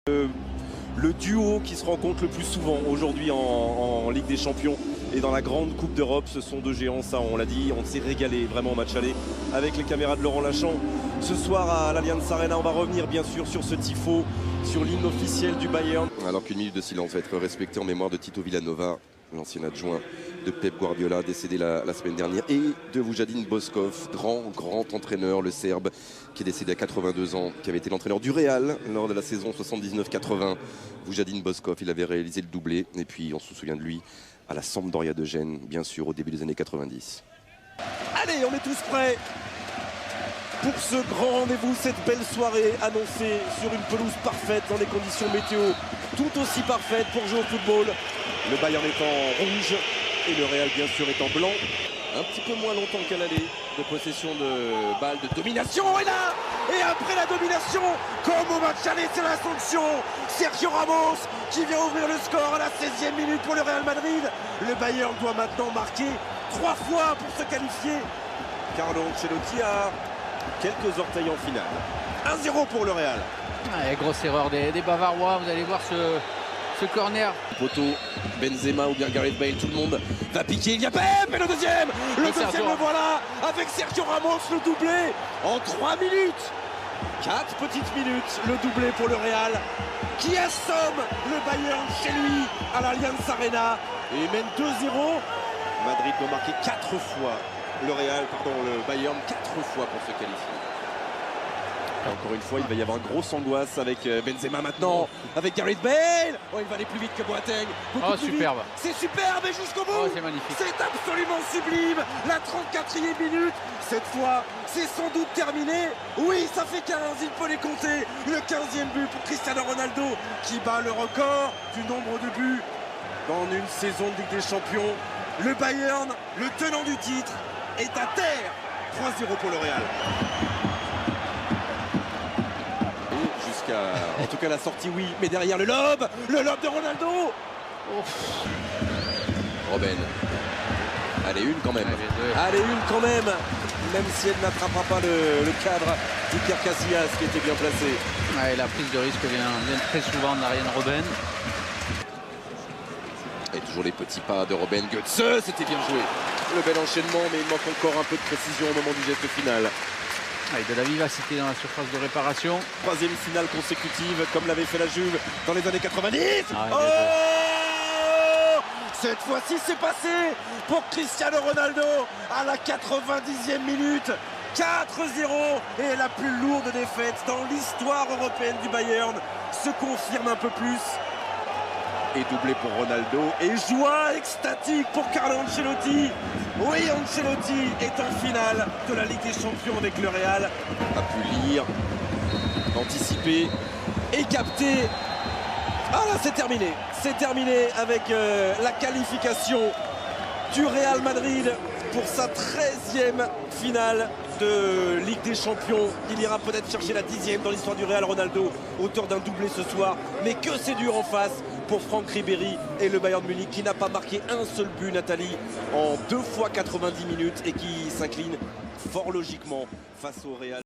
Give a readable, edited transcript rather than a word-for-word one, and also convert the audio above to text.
Le duo qui se rencontre le plus souvent aujourd'hui en Ligue des Champions et dans la grande Coupe d'Europe, ce sont deux géants, ça on l'a dit, on s'est régalé vraiment au match aller avec les caméras de Laurent Lachamp. Ce soir à l'Allianz Arena, on va revenir bien sûr sur ce tifo, sur l'hymne officiel du Bayern. Alors qu'une minute de silence va être respectée en mémoire de Tito Vilanova, l'ancien adjoint de Pep Guardiola, décédé la semaine dernière, et de Vujadin Boškov, grand entraîneur, le Serbe, qui est décédé à 82 ans, qui avait été l'entraîneur du Real lors de la saison 79-80. Vujadin Boškov, il avait réalisé le doublé, et puis on se souvient de lui à la Sampdoria de Gênes, bien sûr, au début des années 90. Allez, on est tous prêts pour ce grand rendez-vous, cette belle soirée annoncée sur une pelouse parfaite, dans des conditions météo tout aussi parfaites pour jouer au football. Le Bayern est en rouge et le Real bien sûr est en blanc. Un petit peu moins longtemps qu'à l'aller de possession de balle, de domination. Et là, et après la domination, comme au match aller, c'est la sanction. Sergio Ramos qui vient ouvrir le score à la 16e minute pour le Real Madrid. Le Bayern doit maintenant marquer 3 fois pour se qualifier. Carlo Ancelotti a quelques orteils en finale. 1-0 pour le Real. Ouais, grosse erreur des Bavarois, vous allez voir ce corner. Poteau, Benzema ou bien Gareth Bale, tout le monde va piquer. Il y a Pep et le deuxième le voilà avec Sergio Ramos, le doublé en 3 minutes. 4 petites minutes, le doublé pour le Real qui assomme le Bayern chez lui à l'Allianz Arena et mène 2-0. Madrid doit marquer 4 fois. Le Bayern 4 fois pour se qualifier. Encore une fois, il va y avoir une grosse angoisse avec Benzema maintenant, avec Gareth Bale. Oh, il va aller plus vite que Boateng. Oh, superbe. C'est superbe et jusqu'au bout. Oh, c'est magnifique. C'est absolument sublime. La 34e minute. Cette fois, c'est sans doute terminé. Oui, ça fait 15, il peut les compter. Le 15e but pour Cristiano Ronaldo qui bat le record du nombre de buts dans une saison de Ligue des Champions. Le Bayern, le tenant du titre, est à terre. 3-0 pour le Real. En tout cas la sortie oui, mais derrière le lob de Ronaldo. Robben. Allez, une quand même. Allez, une quand même. Même si elle n'attrapera pas le cadre d'Iker Casillas qui était bien placé. Ouais, la prise de risque vient très souvent d'Arjen Robben. Et toujours les petits pas de Robben. Götze, c'était bien joué. Le bel enchaînement, mais il manque encore un peu de précision au moment du geste final. Avec de la vivacité dans la surface de réparation. 3e finale consécutive, comme l'avait fait la Juve dans les années 90. Cette fois-ci, c'est passé pour Cristiano Ronaldo à la 90e minute. 4-0 et la plus lourde défaite dans l'histoire européenne du Bayern se confirme un peu plus. Et doublé pour Ronaldo et joie extatique pour Carlo Ancelotti. Oui, Ancelotti est en finale de la Ligue des Champions avec le Real. A pu lire, anticiper et capter. Ah là, c'est terminé. C'est terminé avec la qualification du Real Madrid pour sa 13e finale de Ligue des Champions. Il ira peut-être chercher la 10e dans l'histoire du Real. Ronaldo, auteur d'un doublé ce soir. Mais que c'est dur en face pour Franck Ribéry et le Bayern Munich qui n'a pas marqué un seul but, Nathalie, en 2 fois 90 minutes et qui s'incline fort logiquement face au Real.